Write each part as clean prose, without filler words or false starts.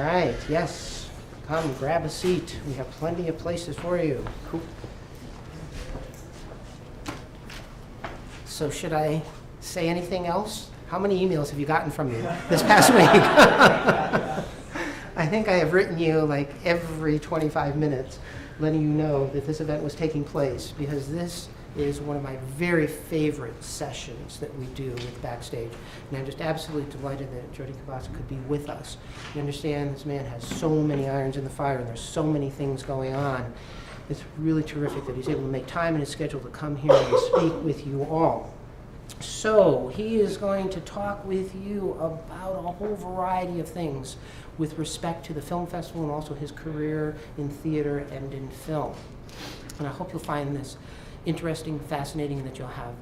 All right, yes. Come, grab a seat. We have plenty of places for you. Cool. So should I say anything else? How many emails have you gotten from me this past week? I think I have written you like every 25 minutes letting you know that this event was taking place, because this is one of my very favorite sessions that we do with Backstage. And I'm just absolutely delighted that Jody Kielbasa could be with us. You understand, this man has so many irons in the fire and there's so many things going on. It's really terrific that he's able to make time in his schedule to come here and speak with you all. So he is going to talk with you about a whole variety of things with respect to the film festival and also his career in theater and in film. And I hope you'll find this interesting, fascinating, and that you'll have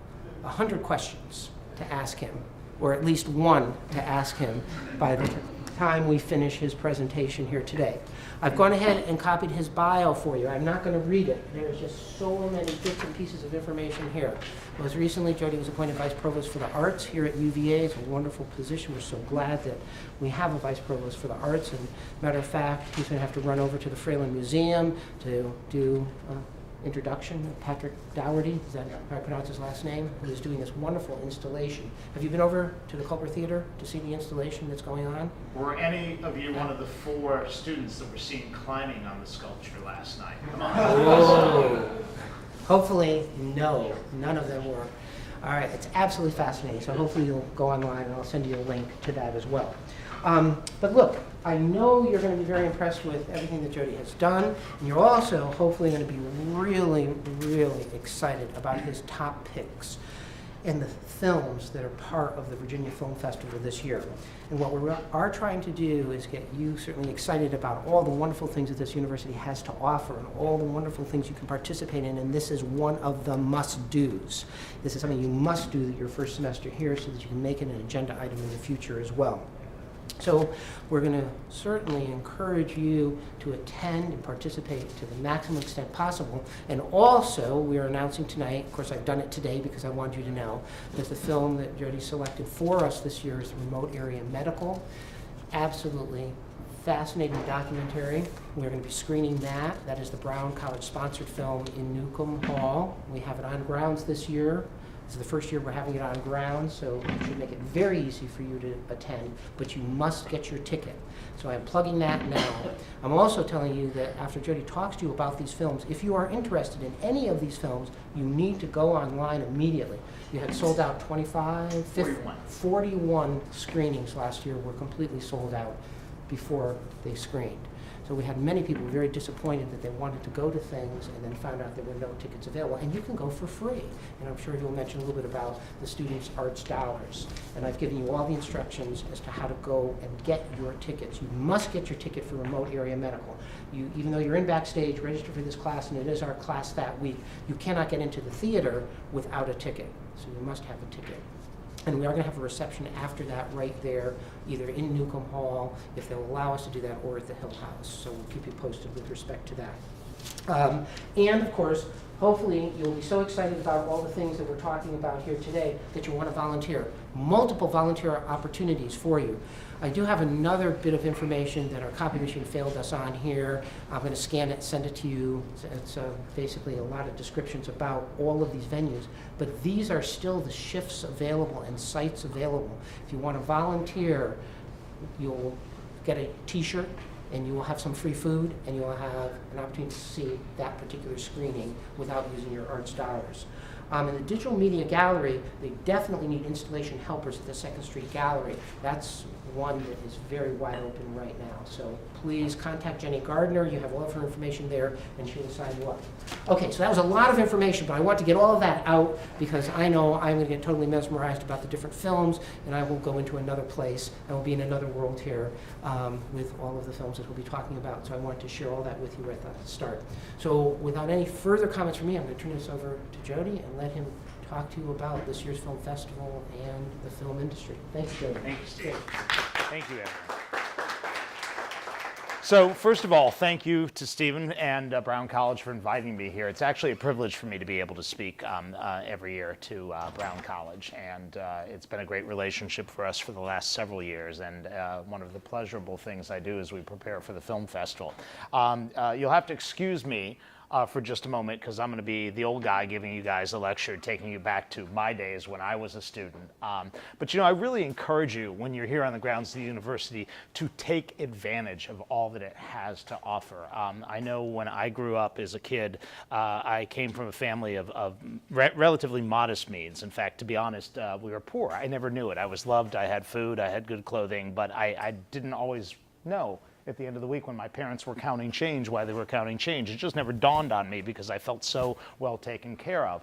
100 questions to ask him, or at least one to ask him by the time we finish his presentation here today. I've gone ahead and copied his bio for you. I'm not going to read it. There's just so many bits and pieces of information here. Most recently, Jody was appointed Vice Provost for the Arts here at UVA. It's a wonderful position. We're so glad that we have a Vice Provost for the Arts. And matter of fact, he's going to have to run over to the Fralin Museum to do introduction of Patrick Dougherty, is that how I pronounce his last name, who is doing this wonderful installation. Have you been over to the Culver Theater to see the installation that's going on? Were any of you one of the 4 students that were seen climbing on the sculpture last night? Come on. Whoa. Hopefully, no, none of them were. All right, it's absolutely fascinating, so hopefully you'll go online and I'll send you a link to that as well. But look, I know you're going to be very impressed with everything that Jody has done, and you're also hopefully going to be really, really excited about his top picks and the films that are part of the Virginia Film Festival this year. And what we are trying to do is get you certainly excited about all the wonderful things that this university has to offer and all the wonderful things you can participate in, and this is one of the must-dos. This is something you must do your first semester here so that you can make it an agenda item in the future as well. So we're going to certainly encourage you to attend and participate to the maximum extent possible. And also, we are announcing tonight, of course I've done it today because I want you to know, that the film that Jody selected for us this year is Remote Area Medical. Absolutely fascinating documentary. We're going to be screening that. That is the Brown College sponsored film in Newcomb Hall. We have it on grounds this year. This is the first year we're having it on ground, so it should make it very easy for you to attend, but you must get your ticket. So I'm plugging that now. I'm also telling you that after Jody talks to you about these films, if you are interested in any of these films, you need to go online immediately. You had sold out 41 screenings last year were completely sold out before they screened. So we had many people very disappointed that they wanted to go to things and then found out there were no tickets available. And you can go for free. And I'm sure you'll mention a little bit about the Students' Arts Dollars. And I've given you all the instructions as to how to go and get your tickets. You must get your ticket for Remote Area Medical. Even though you're in Backstage, register for this class, and it is our class that week, you cannot get into the theater without a ticket. So you must have a ticket. And we are going to have a reception after that right there, either in Newcomb Hall, if they'll allow us to do that, or at the Hill House. So we'll keep you posted with respect to that. And of course, hopefully you'll be so excited about all the things that we're talking about here today that you want to volunteer. Multiple volunteer opportunities for you. I do have another bit of information that our copy machine failed us on here. I'm going to scan it, send it to you. It's basically a lot of descriptions about all of these venues. But these are still the shifts available and sites available. If you want to volunteer, you'll get a t-shirt and you will have some free food and you will have an opportunity to see that particular screening without using your arts dollars. In the Digital Media Gallery, they definitely need installation helpers at the 2nd Street Gallery. That's one that is very wide open right now. So please contact Jenny Gardner. You have all of her information there, and she will sign you up. Okay, so that was a lot of information, but I want to get all of that out because I know I'm going to get totally mesmerized about the different films, and I will go into another place. I will be in another world here with all of the films that we'll be talking about. So I wanted to share all that with you at the start. So without any further comments from me, I'm going to turn this over to Jody and let him talk to you about this year's film festival and the film industry. Thanks, Jody. Thank you, Steve. Thank you, everyone. So first of all, thank you to Stephen and Brown College for inviting me here. It's actually a privilege for me to be able to speak every year to Brown College, and it's been a great relationship for us for the last several years, and one of the pleasurable things I do as we prepare for the film festival. You'll have to excuse me for just a moment, because I'm going to be the old guy giving you guys a lecture, taking you back to my days when I was a student. But I really encourage you, when you're here on the grounds of the university, to take advantage of all that it has to offer. I know when I grew up as a kid, I came from a family of relatively modest means. In fact, to be honest, we were poor. I never knew it. I was loved, I had food, I had good clothing, but I didn't always know at the end of the week when my parents were counting change, why they were counting change. It just never dawned on me because I felt so well taken care of.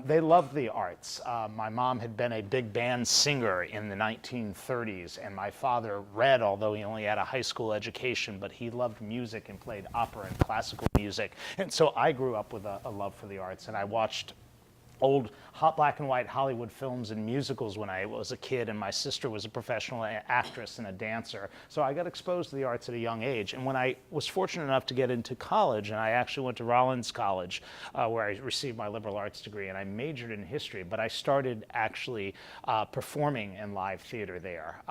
They loved the arts. My mom had been a big band singer in the 1930s, and my father read, although he only had a high school education, but he loved music and played opera and classical music. And so I grew up with a love for the arts, and I watched old hot black and white Hollywood films and musicals when I was a kid, and my sister was a professional actress and a dancer. So I got exposed to the arts at a young age. And when I was fortunate enough to get into college, and I actually went to Rollins College, where I received my liberal arts degree, and I majored in history, but I started actually performing in live theater there.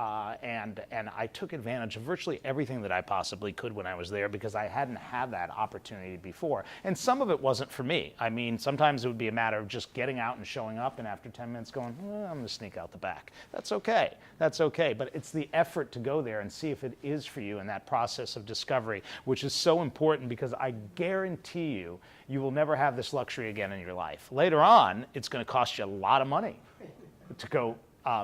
And I took advantage of virtually everything that I possibly could when I was there, because I hadn't had that opportunity before. And some of it wasn't for me. I mean, sometimes it would be a matter of just getting out and showing up, and after 10 minutes going, I'm going to sneak out the back. That's okay. That's okay. But it's the effort to go there and see if it is for you in that process of discovery, which is so important, because I guarantee you, you will never have this luxury again in your life. Later on, it's going to cost you a lot of money to go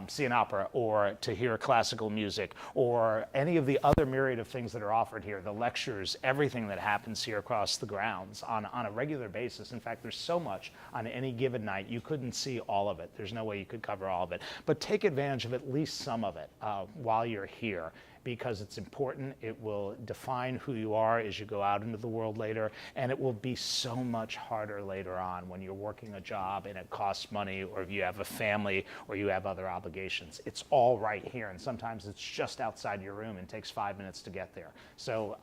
see an opera, or to hear classical music, or any of the other myriad of things that are offered here, the lectures, everything that happens here across the grounds on a regular basis. In fact, there's so much on any given night, you couldn't see all of it. There's no way you could cover all of it. But take advantage of at least some of it while you're here, because it's important. It will define who you are as you go out into the world later, and it will be so much harder later on when you're working a job and it costs money, or if you have a family, or you have other obligations. It's all right here, and sometimes it's just outside your room and takes 5 minutes to get there. So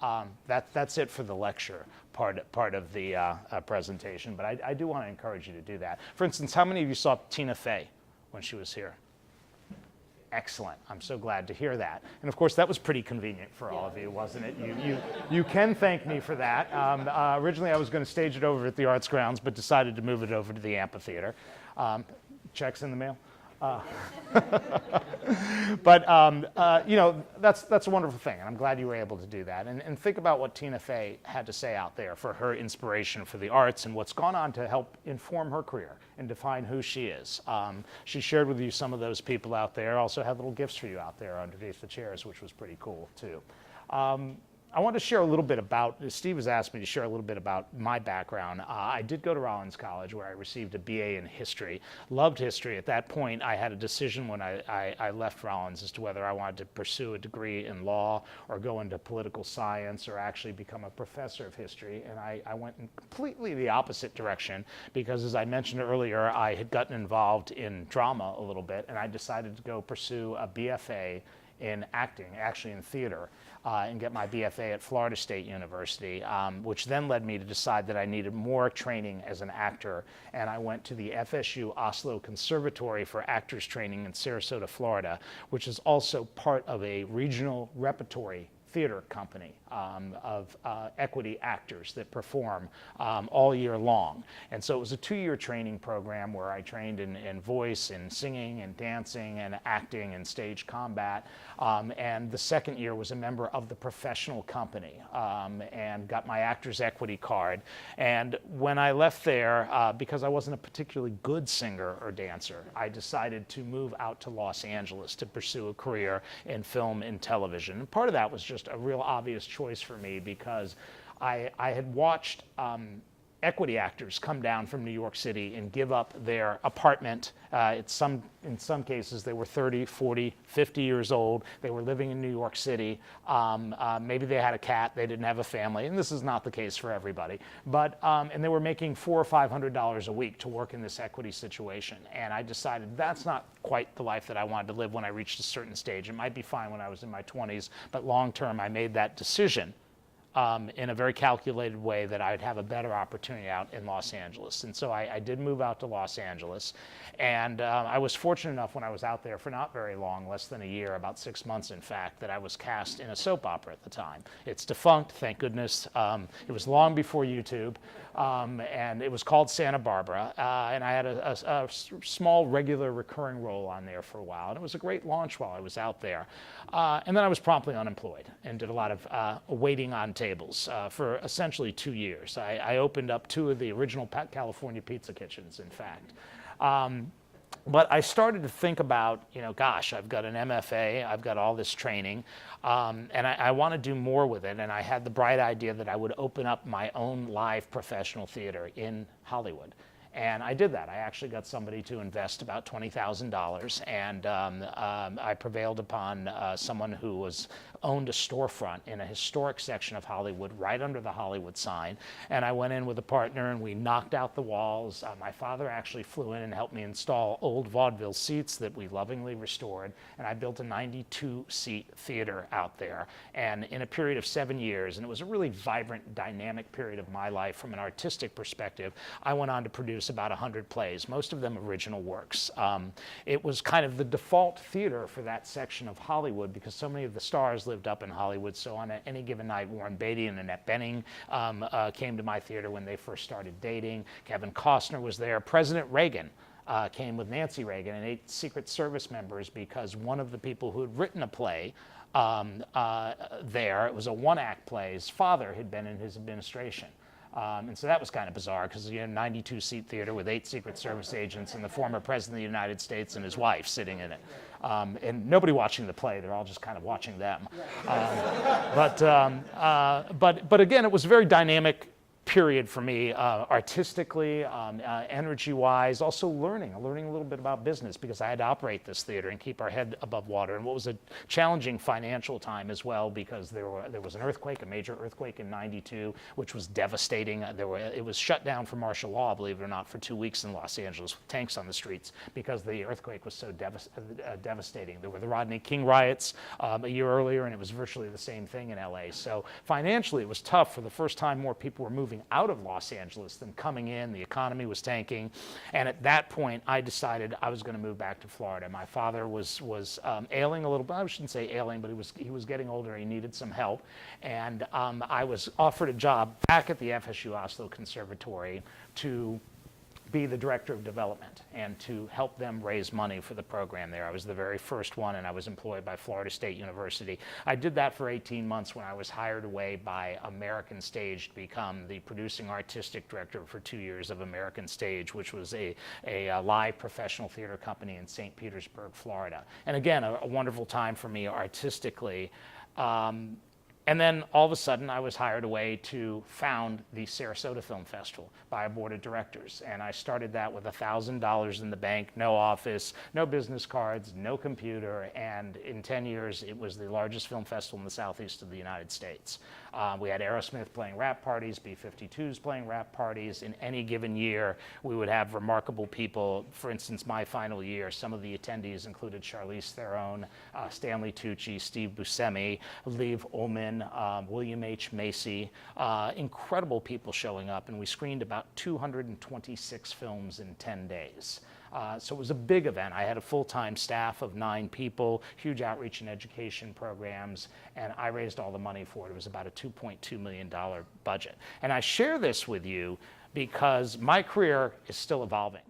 that's it for the lecture part of the presentation, but I do want to encourage you to do that. For instance, how many of you saw Tina Fey when she was here? Excellent. I'm so glad to hear that. And of course, that was pretty convenient for all of you, wasn't it? You can thank me for that. Originally, I was going to stage it over at the Arts Grounds, but decided to move it over to the amphitheater. Checks in the mail. But that's a wonderful thing, and I'm glad you were able to do that. And think about what Tina Fey had to say out there for her inspiration for the arts, and what's gone on to help inform her career and define who she is. She shared with you some of those people out there. Also had little gifts for you out there underneath the chairs, which was pretty cool too. I want to share a little bit about, Steve has asked me to share a little bit about my background. I did go to Rollins College, where I received a BA in history. Loved history. At that point, I had a decision when I left Rollins as to whether I wanted to pursue a degree in law, or go into political science, or actually become a professor of history. And I went in completely the opposite direction, because as I mentioned earlier, I had gotten involved in drama a little bit, and I decided to go pursue a BFA in acting, actually in theater, and get my BFA at Florida State University, which then led me to decide that I needed more training as an actor. And I went to the FSU Oslo Conservatory for Actors Training in Sarasota, Florida, which is also part of a regional repertory theater company of equity actors that perform all year long. And so it was a 2-year training program where I trained in voice and singing and dancing and acting and stage combat. And the second year was a member of the professional company, and got my actor's equity card. And when I left there, because I wasn't a particularly good singer or dancer, I decided to move out to Los Angeles to pursue a career in film and television. And part of that was just a real obvious choice for me, because I had watched equity actors come down from New York City and give up their apartment. In some cases, they were 30, 40, 50 years old. They were living in New York City. Maybe they had a cat. They didn't have a family. And this is not the case for everybody. But, and they were making $400 or $500 a week to work in this equity situation. And I decided that's not quite the life that I wanted to live when I reached a certain stage. It might be fine when I was in my 20s, but long term, I made that decision in a very calculated way that I'd have a better opportunity out in Los Angeles. And so I did move out to Los Angeles. And I was fortunate enough when I was out there for not very long, less than a year, about 6 months in fact, that I was cast in a soap opera at the time. It's defunct, thank goodness. It was long before YouTube, and it was called Santa Barbara. And I had a small, regular, recurring role on there for a while. And it was a great launch while I was out there. And then I was promptly unemployed and did a lot of waiting on tables for essentially 2 years. I opened up 2 of the original California pizza kitchens, in fact. But I started to think about, gosh, I've got an MFA, I've got all this training, and I want to do more with it. And I had the bright idea that I would open up my own live professional theater in Hollywood. And I did that. I actually got somebody to invest about $20,000, and I prevailed upon someone who owned a storefront in a historic section of Hollywood, right under the Hollywood sign. And I went in with a partner, and we knocked out the walls. My father actually flew in and helped me install old vaudeville seats that we lovingly restored, and I built a 92-seat theater out there. And in a period of 7 years, and it was a really vibrant, dynamic period of my life from an artistic perspective, I went on to produce about 100 plays, most of them original works. It was kind of the default theater for that section of Hollywood because so many of the stars lived up in Hollywood. So on any given night, Warren Beatty and Annette Bening came to my theater when they first started dating. Kevin Costner was there. President Reagan came with Nancy Reagan and 8 Secret Service members because one of the people who had written a play there, it was a one-act play, his father had been in his administration. And so that was kind of bizarre because you had a 92-seat theater with 8 Secret Service agents and the former President of the United States and his wife sitting in it. And nobody watching the play, they're all just kind of watching them. But again, it was a very dynamic period for me, artistically, energy-wise, also learning a little bit about business because I had to operate this theater and keep our head above water. And what was a challenging financial time as well because there was an earthquake, a major earthquake in '92, which was devastating. It was shut down for martial law, believe it or not, for 2 weeks in Los Angeles with tanks on the streets because the earthquake was so devastating. There were the Rodney King riots a year earlier, and it was virtually the same thing in LA. So financially, it was tough. For the first time, more people were moving out of Los Angeles than coming in. The economy was tanking. And at that point, I decided I was going to move back to Florida. My father was ailing a little bit. I shouldn't say ailing, but he was getting older. He needed some help. And I was offered a job back at the FSU Oslo Conservatory to be the director of development and to help them raise money for the program there. I was the very first one, and I was employed by Florida State University. I did that for 18 months when I was hired away by American Stage to become the producing artistic director for 2 years of American Stage, which was a live professional theater company in St. Petersburg, Florida. And again, a wonderful time for me artistically. And then all of a sudden, I was hired away to found the Sarasota Film Festival by a board of directors. And I started that with $1,000 in the bank, no office, no business cards, no computer. And in 10 years, it was the largest film festival in the southeast of the United States. We had Aerosmith playing rap parties, B-52s playing rap parties. In any given year, we would have remarkable people. For instance, my final year, some of the attendees included Charlize Theron, Stanley Tucci, Steve Buscemi, Liv Ullmann, William H. Macy, incredible people showing up, and we screened about 226 films in 10 days. So it was a big event. I had a full-time staff of 9 people, huge outreach and education programs, and I raised all the money for it. It was about a $2.2 million budget. And I share this with you because my career is still evolving.